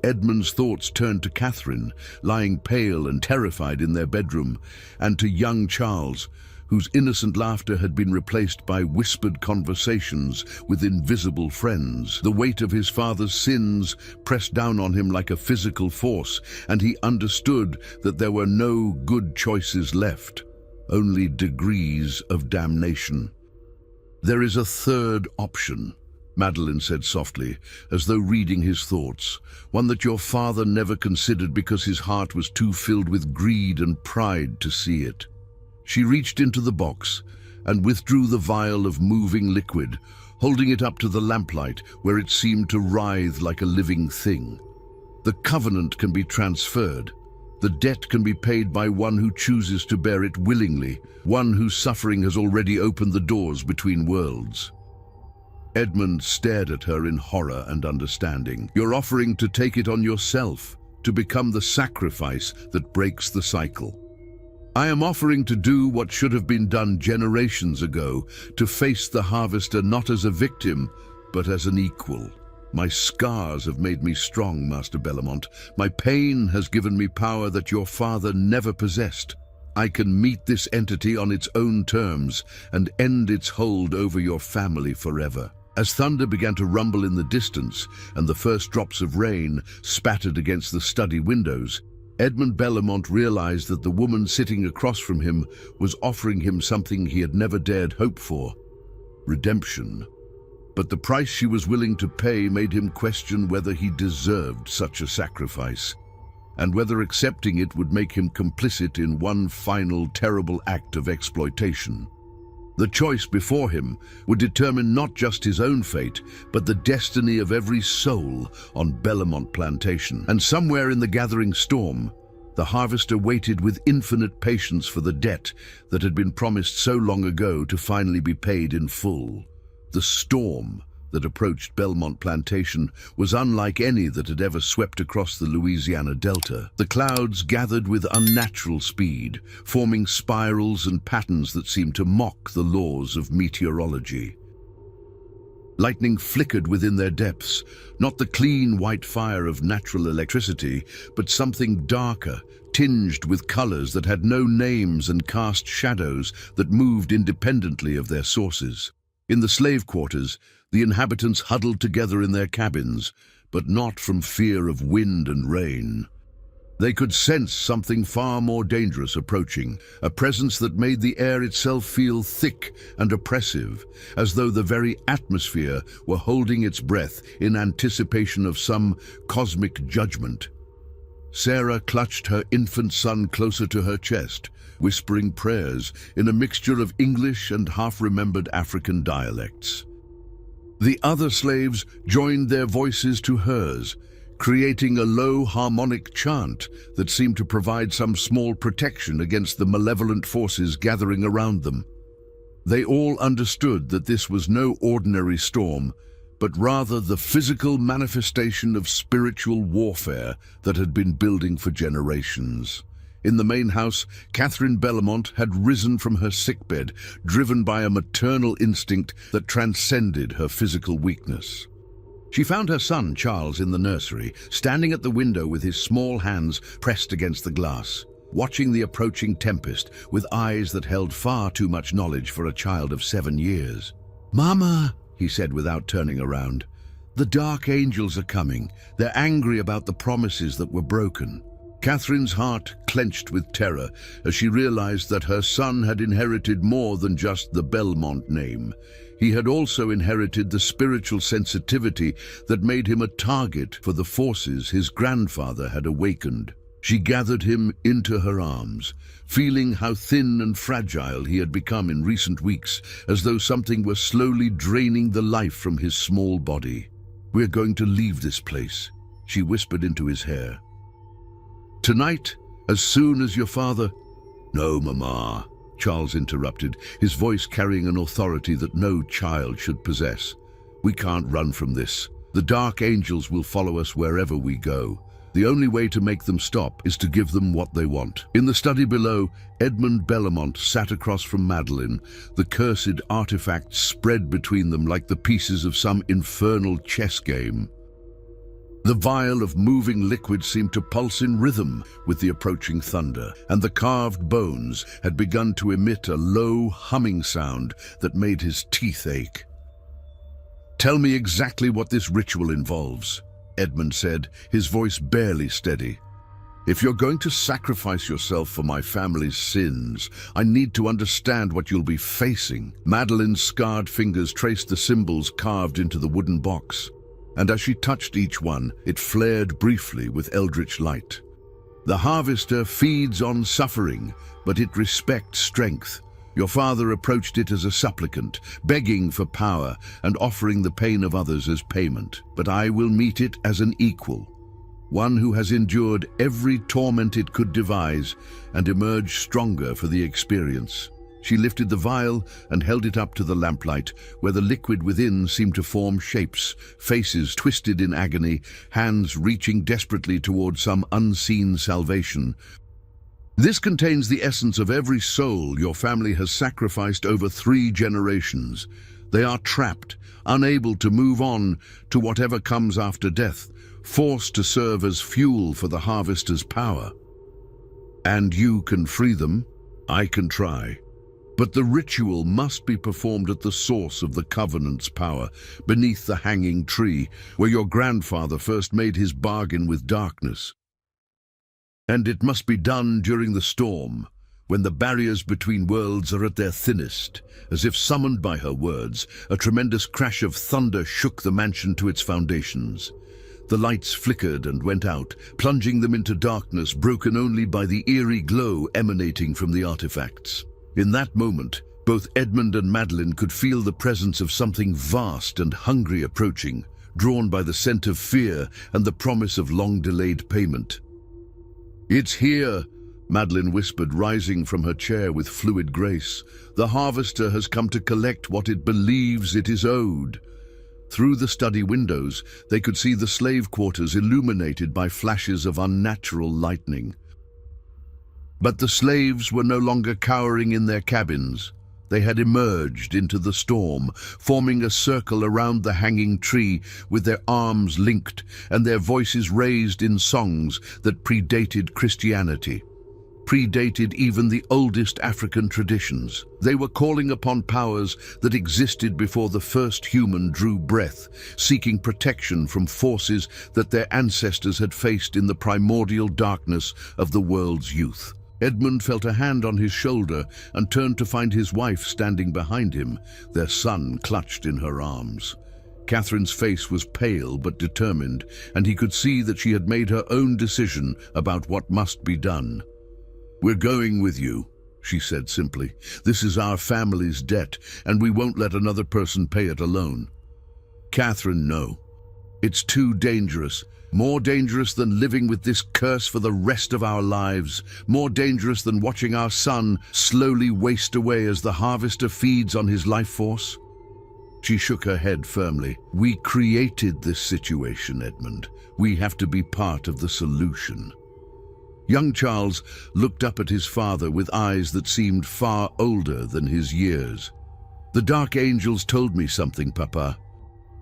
Speaker 1: Edmund's thoughts turned to Catherine, lying pale and terrified in their bedroom, and to young Charles, whose innocent laughter had been replaced by whispered conversations with invisible friends. The weight of his father's sins pressed down on him like a physical force, and he understood that there were no good choices left. Only degrees of damnation. "There is a third option," Madeline said softly, as though reading his thoughts, "one that your father never considered because his heart was too filled with greed and pride to see it." She reached into the box and withdrew the vial of moving liquid, holding it up to the lamplight where it seemed to writhe like a living thing. "The covenant can be transferred. The debt can be paid by one who chooses to bear it willingly, one whose suffering has already opened the doors between worlds." Edmund stared at her in horror and understanding. "You're offering to take it on yourself, to become the sacrifice that breaks the cycle." "I am offering to do what should have been done generations ago, to face the harvester not as a victim, but as an equal. My scars have made me strong, Master Belmont. My pain has given me power that your father never possessed. I can meet this entity on its own terms and end its hold over your family forever." As thunder began to rumble in the distance and the first drops of rain spattered against the study windows, Edmund Belmont realized that the woman sitting across from him was offering him something he had never dared hope for: redemption. But the price she was willing to pay made him question whether he deserved such a sacrifice, and whether accepting it would make him complicit in one final terrible act of exploitation. The choice before him would determine not just his own fate, but the destiny of every soul on Belmont Plantation. And somewhere in the gathering storm, the harvester waited with infinite patience for the debt that had been promised so long ago to finally be paid in full. The storm that approached Belmont Plantation was unlike any that had ever swept across the Louisiana Delta. The clouds gathered with unnatural speed, forming spirals and patterns that seemed to mock the laws of meteorology. Lightning flickered within their depths, not the clean white fire of natural electricity, but something darker, tinged with colors that had no names and cast shadows that moved independently of their sources. In the slave quarters, the inhabitants huddled together in their cabins, but not from fear of wind and rain. They could sense something far more dangerous approaching, a presence that made the air itself feel thick and oppressive, as though the very atmosphere were holding its breath in anticipation of some cosmic judgment. Sarah clutched her infant son closer to her chest, whispering prayers in a mixture of English and half-remembered African dialects. The other slaves joined their voices to hers, creating a low harmonic chant that seemed to provide some small protection against the malevolent forces gathering around them. They all understood that this was no ordinary storm, but rather the physical manifestation of spiritual warfare that had been building for generations. In the main house, Catherine Belmont had risen from her sickbed, driven by a maternal instinct that transcended her physical weakness. She found her son, Charles, in the nursery, standing at the window with his small hands pressed against the glass, watching the approaching tempest with eyes that held far too much knowledge for a child of 7 years. "Mama," he said without turning around. "The dark angels are coming. They're angry about the promises that were broken." Catherine's heart clenched with terror as she realized that her son had inherited more than just the Belmont name. He had also inherited the spiritual sensitivity that made him a target for the forces his grandfather had awakened. She gathered him into her arms, feeling how thin and fragile he had become in recent weeks, as though something were slowly draining the life from his small body. "We're going to leave this place," she whispered into his hair. "Tonight, as soon as your father—" "No, Mama," Charles interrupted, his voice carrying an authority that no child should possess. "We can't run from this. The dark angels will follow us wherever we go. The only way to make them stop is to give them what they want." In the study below, Edmund Belmont sat across from Madeline, the cursed artifacts spread between them like the pieces of some infernal chess game. The vial of moving liquid seemed to pulse in rhythm with the approaching thunder, and the carved bones had begun to emit a low, humming sound that made his teeth ache. "Tell me exactly what this ritual involves," Edmund said, his voice barely steady. "If you're going to sacrifice yourself for my family's sins, I need to understand what you'll be facing." Madeline's scarred fingers traced the symbols carved into the wooden box, and as she touched each one, it flared briefly with eldritch light. "The harvester feeds on suffering, but it respects strength. Your father approached it as a supplicant, begging for power and offering the pain of others as payment. But I will meet it as an equal, one who has endured every torment it could devise and emerged stronger for the experience." She lifted the vial and held it up to the lamplight, where the liquid within seemed to form shapes, faces twisted in agony, hands reaching desperately toward some unseen salvation. "This contains the essence of every soul your family has sacrificed over 3 generations. They are trapped, unable to move on to whatever comes after death, forced to serve as fuel for the harvester's power. And you can free them. I can try. But the ritual must be performed at the source of the Covenant's power, beneath the hanging tree, where your grandfather first made his bargain with darkness. And it must be done during the storm, when the barriers between worlds are at their thinnest." As if summoned by her words, a tremendous crash of thunder shook the mansion to its foundations. The lights flickered and went out, plunging them into darkness broken only by the eerie glow emanating from the artifacts. In that moment, both Edmund and Madeline could feel the presence of something vast and hungry approaching, drawn by the scent of fear and the promise of long-delayed payment. "It's here," Madeline whispered, rising from her chair with fluid grace. "The harvester has come to collect what it believes it is owed." Through the study windows, they could see the slave quarters illuminated by flashes of unnatural lightning. But the slaves were no longer cowering in their cabins. They had emerged into the storm, forming a circle around the hanging tree with their arms linked and their voices raised in songs that predated Christianity, predated even the oldest African traditions. They were calling upon powers that existed before the first human drew breath, seeking protection from forces that their ancestors had faced in the primordial darkness of the world's youth. Edmund felt a hand on his shoulder and turned to find his wife standing behind him, their son clutched in her arms. Catherine's face was pale but determined, and he could see that she had made her own decision about what must be done. "We're going with you," she said simply. "This is our family's debt, and we won't let another person pay it alone." "Catherine, no. It's too dangerous. More dangerous than living with this curse for the rest of our lives. More dangerous than watching our son slowly waste away as the harvester feeds on his life force." She shook her head firmly. "We created this situation, Edmund. We have to be part of the solution." Young Charles looked up at his father with eyes that seemed far older than his years. "The Dark Angels told me something, Papa.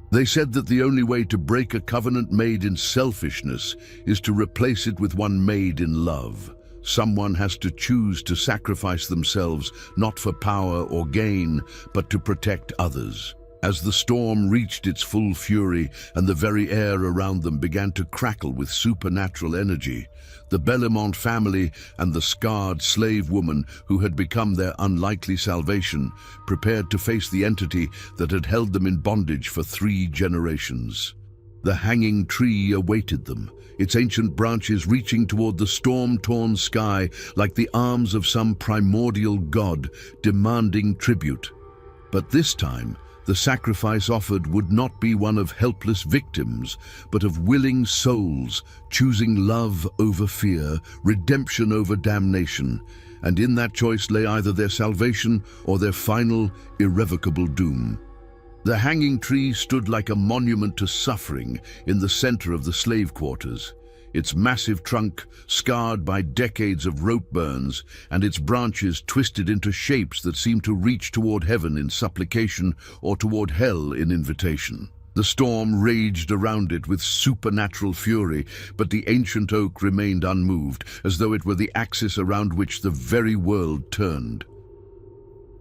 Speaker 1: They said that the only way to break a covenant made in selfishness is to replace it with one made in love. Someone has to choose to sacrifice themselves, not for power or gain, but to protect others." As the storm reached its full fury and the very air around them began to crackle with supernatural energy, the Belmont family and the scarred slave woman who had become their unlikely salvation prepared to face the entity that had held them in bondage for 3 generations. The hanging tree awaited them, its ancient branches reaching toward the storm-torn sky like the arms of some primordial god demanding tribute. But this time, the sacrifice offered would not be one of helpless victims, but of willing souls choosing love over fear, redemption over damnation, and in that choice lay either their salvation or their final, irrevocable doom. The hanging tree stood like a monument to suffering in the center of the slave quarters, its massive trunk scarred by decades of rope burns and its branches twisted into shapes that seemed to reach toward heaven in supplication or toward hell in invitation. The storm raged around it with supernatural fury, but the ancient oak remained unmoved, as though it were the axis around which the very world turned.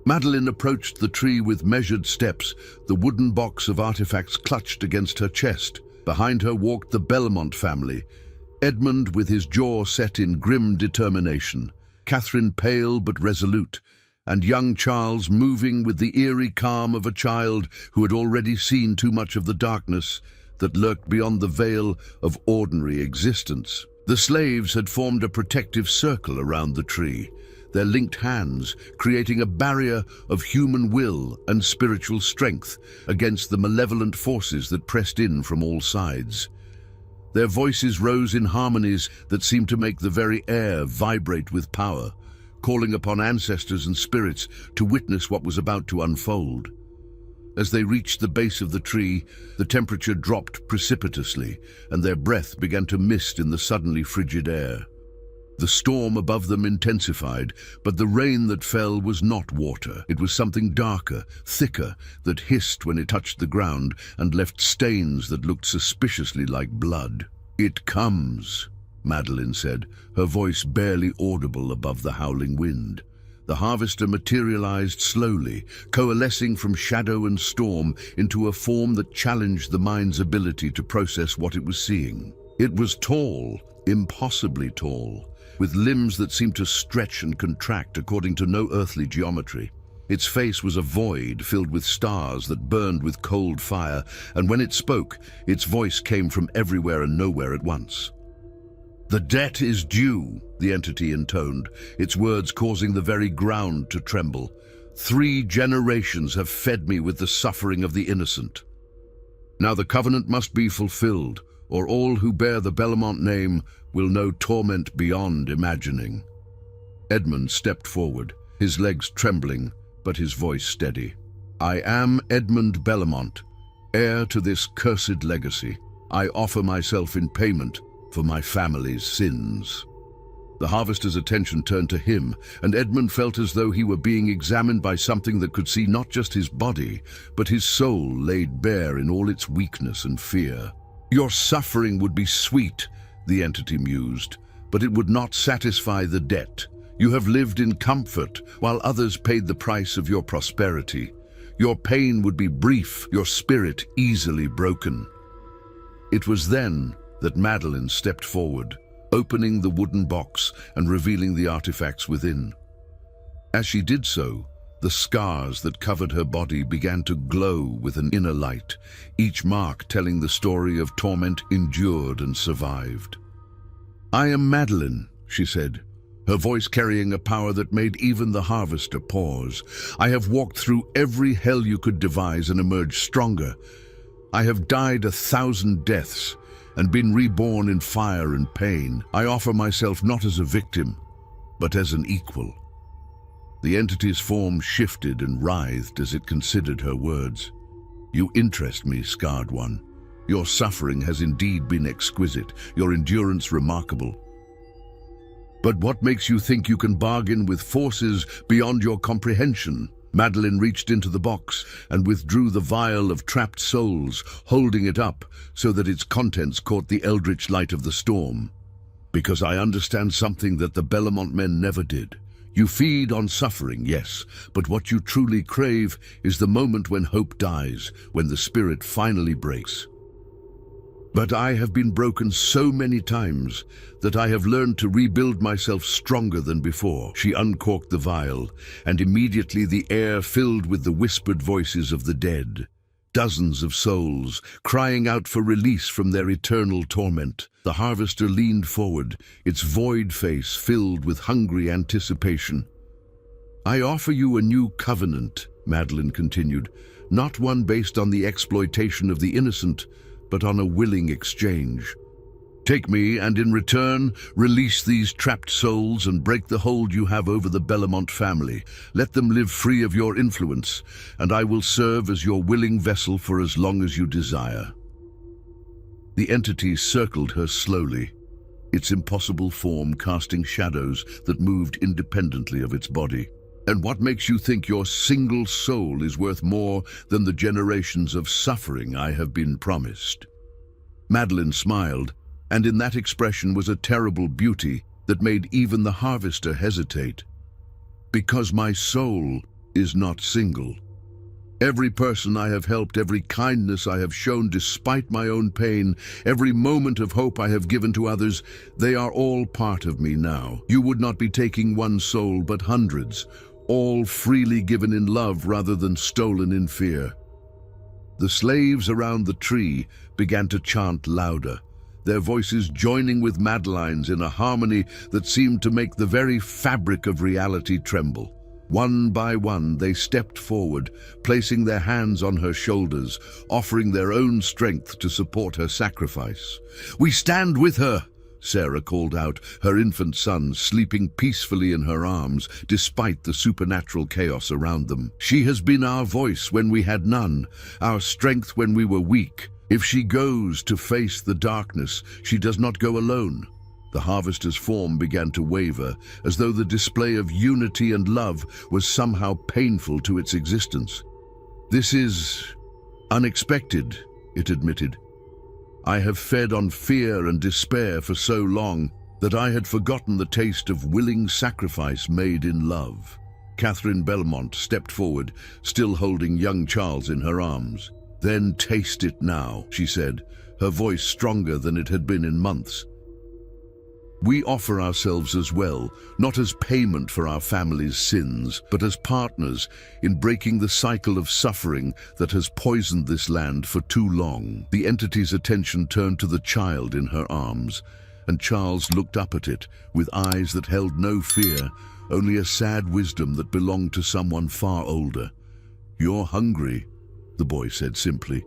Speaker 1: Madeline approached the tree with measured steps, the wooden box of artifacts clutched against her chest. Behind her walked the Belmont family, Edmund with his jaw set in grim determination, Catherine pale but resolute, and young Charles moving with the eerie calm of a child who had already seen too much of the darkness that lurked beyond the veil of ordinary existence. The slaves had formed a protective circle around the tree, their linked hands creating a barrier of human will and spiritual strength against the malevolent forces that pressed in from all sides. Their voices rose in harmonies that seemed to make the very air vibrate with power, calling upon ancestors and spirits to witness what was about to unfold. As they reached the base of the tree, the temperature dropped precipitously, and their breath began to mist in the suddenly frigid air. The storm above them intensified, but the rain that fell was not water. It was something darker, thicker, that hissed when it touched the ground and left stains that looked suspiciously like blood. "It comes," Madeline said, her voice barely audible above the howling wind. The harvester materialized slowly, coalescing from shadow and storm into a form that challenged the mind's ability to process what it was seeing. It was tall, impossibly tall, with limbs that seemed to stretch and contract according to no earthly geometry. Its face was a void filled with stars that burned with cold fire, and when it spoke, its voice came from everywhere and nowhere at once. "The debt is due," the entity intoned, its words causing the very ground to tremble. "3 generations have fed me with the suffering of the innocent. Now the covenant must be fulfilled, or all who bear the Belmont name will know torment beyond imagining." Edmund stepped forward, his legs trembling, but his voice steady. "I am Edmund Belmont, heir to this cursed legacy. I offer myself in payment for my family's sins." The harvester's attention turned to him, and Edmund felt as though he were being examined by something that could see not just his body, but his soul laid bare in all its weakness and fear. "Your suffering would be sweet," the entity mused, "but it would not satisfy the debt. You have lived in comfort while others paid the price of your prosperity. Your pain would be brief, your spirit easily broken." It was then that Madeline stepped forward, opening the wooden box and revealing the artifacts within. As she did so, the scars that covered her body began to glow with an inner light, each mark telling the story of torment endured and survived. "I am Madeline," she said, her voice carrying a power that made even the harvester pause. "I have walked through every hell you could devise and emerged stronger. I have died 1,000 deaths and been reborn in fire and pain. I offer myself not as a victim, but as an equal." The entity's form shifted and writhed as it considered her words. "You interest me, scarred one. Your suffering has indeed been exquisite, your endurance remarkable. But what makes you think you can bargain with forces beyond your comprehension?" Madeline reached into the box and withdrew the vial of trapped souls, holding it up so that its contents caught the eldritch light of the storm. "Because I understand something that the Belmont men never did. You feed on suffering, yes, but what you truly crave is the moment when hope dies, when the spirit finally breaks. But I have been broken so many times that I have learned to rebuild myself stronger than before. She uncorked the vial, and immediately the air filled with the whispered voices of the dead. Dozens of souls, crying out for release from their eternal torment. The harvester leaned forward, its void face filled with hungry anticipation. I offer you a new covenant, Madeline continued, not one based on the exploitation of the innocent, but on a willing exchange. Take me, and in return, release these trapped souls and break the hold you have over the Belmont family. Let them live free of your influence, and I will serve as your willing vessel for as long as you desire. The entity circled her slowly, its impossible form casting shadows that moved independently of its body. And what makes you think your single soul is worth more than the generations of suffering I have been promised? Madeline smiled, and in that expression was a terrible beauty that made even the harvester hesitate. Because my soul is not single. Every person I have helped, every kindness I have shown despite my own pain, every moment of hope I have given to others, they are all part of me now. You would not be taking one soul, but hundreds, all freely given in love rather than stolen in fear. The slaves around the tree began to chant louder, their voices joining with Madeline's in a harmony that seemed to make the very fabric of reality tremble. One by one, they stepped forward, placing their hands on her shoulders, offering their own strength to support her sacrifice. "We stand with her," Sarah called out, her infant son sleeping peacefully in her arms despite the supernatural chaos around them. "She has been our voice when we had none, our strength when we were weak. If she goes to face the darkness, she does not go alone." The harvester's form began to waver, as though the display of unity and love was somehow painful to its existence. "This is unexpected," it admitted. "I have fed on fear and despair for so long that I had forgotten the taste of willing sacrifice made in love." Catherine Belmont stepped forward, still holding young Charles in her arms. "Then taste it now," she said, her voice stronger than it had been in months. "We offer ourselves as well, not as payment for our family's sins, but as partners in breaking the cycle of suffering that has poisoned this land for too long." The entity's attention turned to the child in her arms, and Charles looked up at it with eyes that held no fear, only a sad wisdom that belonged to someone far older. "You're hungry," the boy said simply,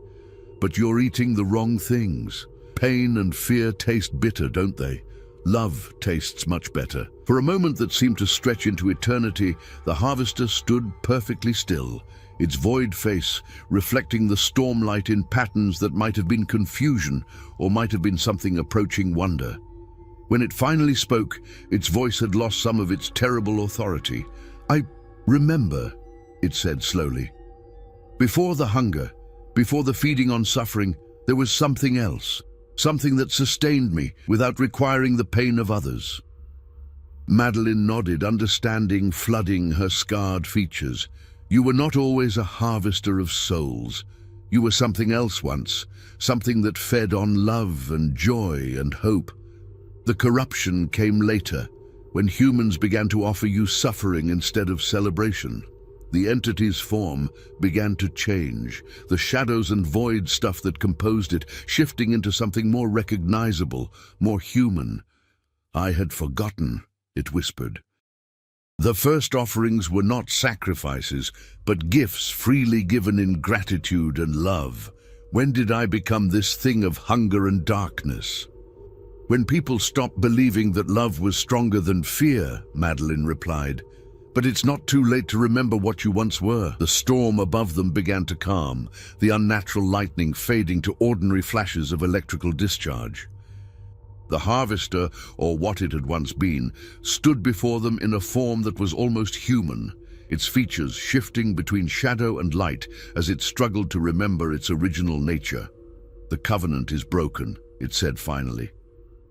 Speaker 1: "but you're eating the wrong things. Pain and fear taste bitter, don't they? Love tastes much better." For a moment that seemed to stretch into eternity, the harvester stood perfectly still, its void face reflecting the stormlight in patterns that might have been confusion or might have been something approaching wonder. When it finally spoke, its voice had lost some of its terrible authority. "I remember," it said slowly. "Before the hunger, before the feeding on suffering, there was something else. Something that sustained me without requiring the pain of others." Madeline nodded, understanding flooding her scarred features. "You were not always a harvester of souls. You were something else once, something that fed on love and joy and hope. The corruption came later, when humans began to offer you suffering instead of celebration. The entity's form began to change, the shadows and void stuff that composed it shifting into something more recognizable, more human. "I had forgotten," it whispered. "The first offerings were not sacrifices, but gifts freely given in gratitude and love. When did I become this thing of hunger and darkness?" "When people stopped believing that love was stronger than fear," Madeline replied. "But it's not too late to remember what you once were." The storm above them began to calm, the unnatural lightning fading to ordinary flashes of electrical discharge. The harvester, or what it had once been, stood before them in a form that was almost human, its features shifting between shadow and light as it struggled to remember its original nature. "The covenant is broken," it said finally.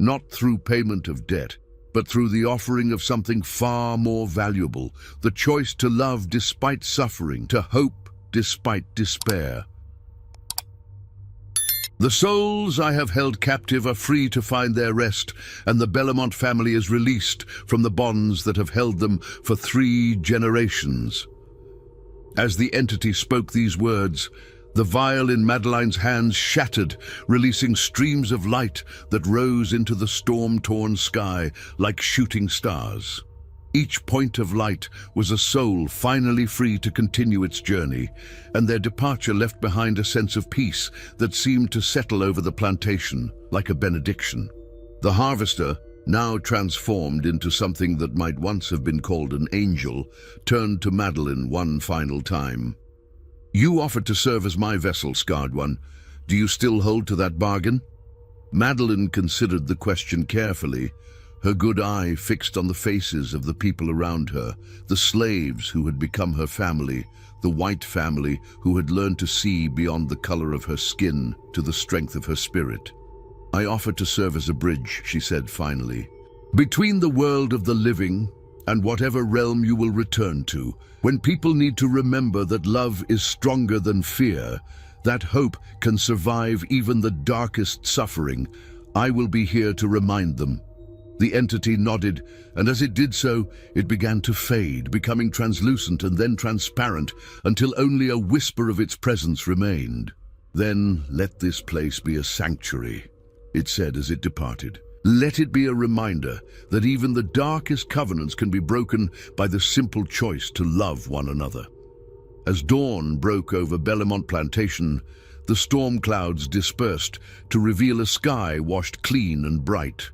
Speaker 1: "Not through payment of debt, but through the offering of something far more valuable, the choice to love despite suffering, to hope despite despair. The souls I have held captive are free to find their rest, and the Bellamont family is released from the bonds that have held them for 3 generations. As the entity spoke these words, the vial in Madeline's hands shattered, releasing streams of light that rose into the storm-torn sky like shooting stars. Each point of light was a soul finally free to continue its journey, and their departure left behind a sense of peace that seemed to settle over the plantation like a benediction. The harvester, now transformed into something that might once have been called an angel, turned to Madeline one final time. "You offered to serve as my vessel, Scarred One. Do you still hold to that bargain?" Madeline considered the question carefully, her good eye fixed on the faces of the people around her, the slaves who had become her family, the white family who had learned to see beyond the color of her skin to the strength of her spirit. "I offer to serve as a bridge," she said finally, "between the world of the living and whatever realm you will return to. When people need to remember that love is stronger than fear, that hope can survive even the darkest suffering, I will be here to remind them." The entity nodded, and as it did so, it began to fade, becoming translucent and then transparent, until only a whisper of its presence remained. "Then let this place be a sanctuary," it said as it departed. "Let it be a reminder that even the darkest covenants can be broken by the simple choice to love one another." As dawn broke over Bellamont Plantation, the storm clouds dispersed to reveal a sky washed clean and bright.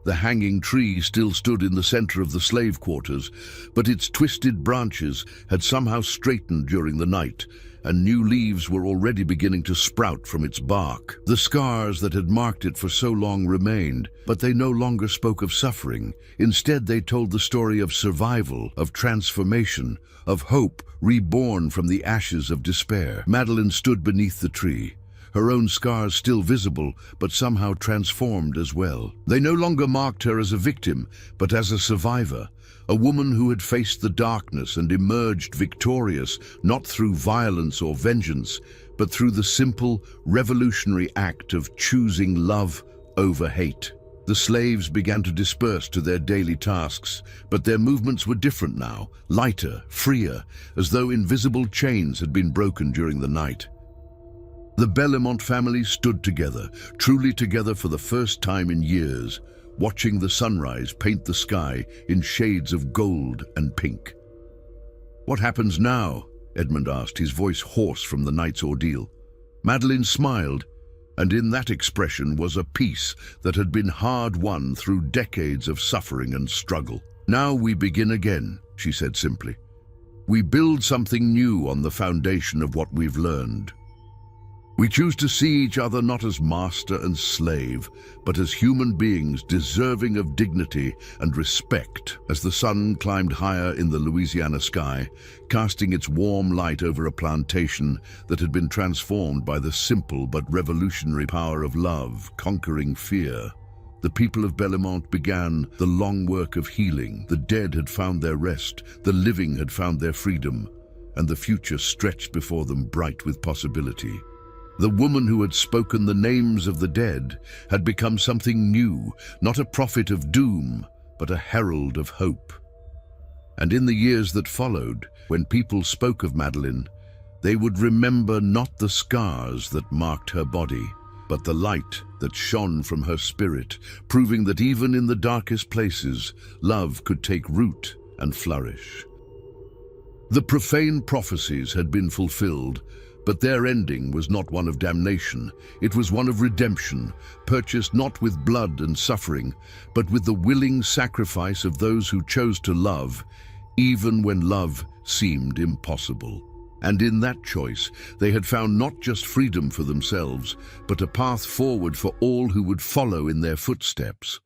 Speaker 1: The hanging tree still stood in the center of the slave quarters, but its twisted branches had somehow straightened during the night, and new leaves were already beginning to sprout from its bark. The scars that had marked it for so long remained, but they no longer spoke of suffering. Instead, they told the story of survival, of transformation, of hope reborn from the ashes of despair. Madeline stood beneath the tree, her own scars still visible, but somehow transformed as well. They no longer marked her as a victim, but as a survivor, a woman who had faced the darkness and emerged victorious, not through violence or vengeance, but through the simple, revolutionary act of choosing love over hate. The slaves began to disperse to their daily tasks, but their movements were different now, lighter, freer, as though invisible chains had been broken during the night. The Bellamont family stood together, truly together for the first time in years, watching the sunrise paint the sky in shades of gold and pink. "What happens now?" Edmund asked, his voice hoarse from the night's ordeal. Madeline smiled, and in that expression was a peace that had been hard-won through decades of suffering and struggle. "Now we begin again," she said simply. "We build something new on the foundation of what we've learned. We choose to see each other not as master and slave, but as human beings deserving of dignity and respect." As the sun climbed higher in the Louisiana sky, casting its warm light over a plantation that had been transformed by the simple but revolutionary power of love conquering fear, the people of Bellamont began the long work of healing. The dead had found their rest, the living had found their freedom, and the future stretched before them bright with possibility. The woman who had spoken the names of the dead had become something new, not a prophet of doom, but a herald of hope. And in the years that followed, when people spoke of Madeline, they would remember not the scars that marked her body, but the light that shone from her spirit, proving that even in the darkest places, love could take root and flourish. The profane prophecies had been fulfilled, but their ending was not one of damnation. It was one of redemption, purchased not with blood and suffering, but with the willing sacrifice of those who chose to love, even when love seemed impossible. And in that choice, they had found not just freedom for themselves, but a path forward for all who would follow in their footsteps.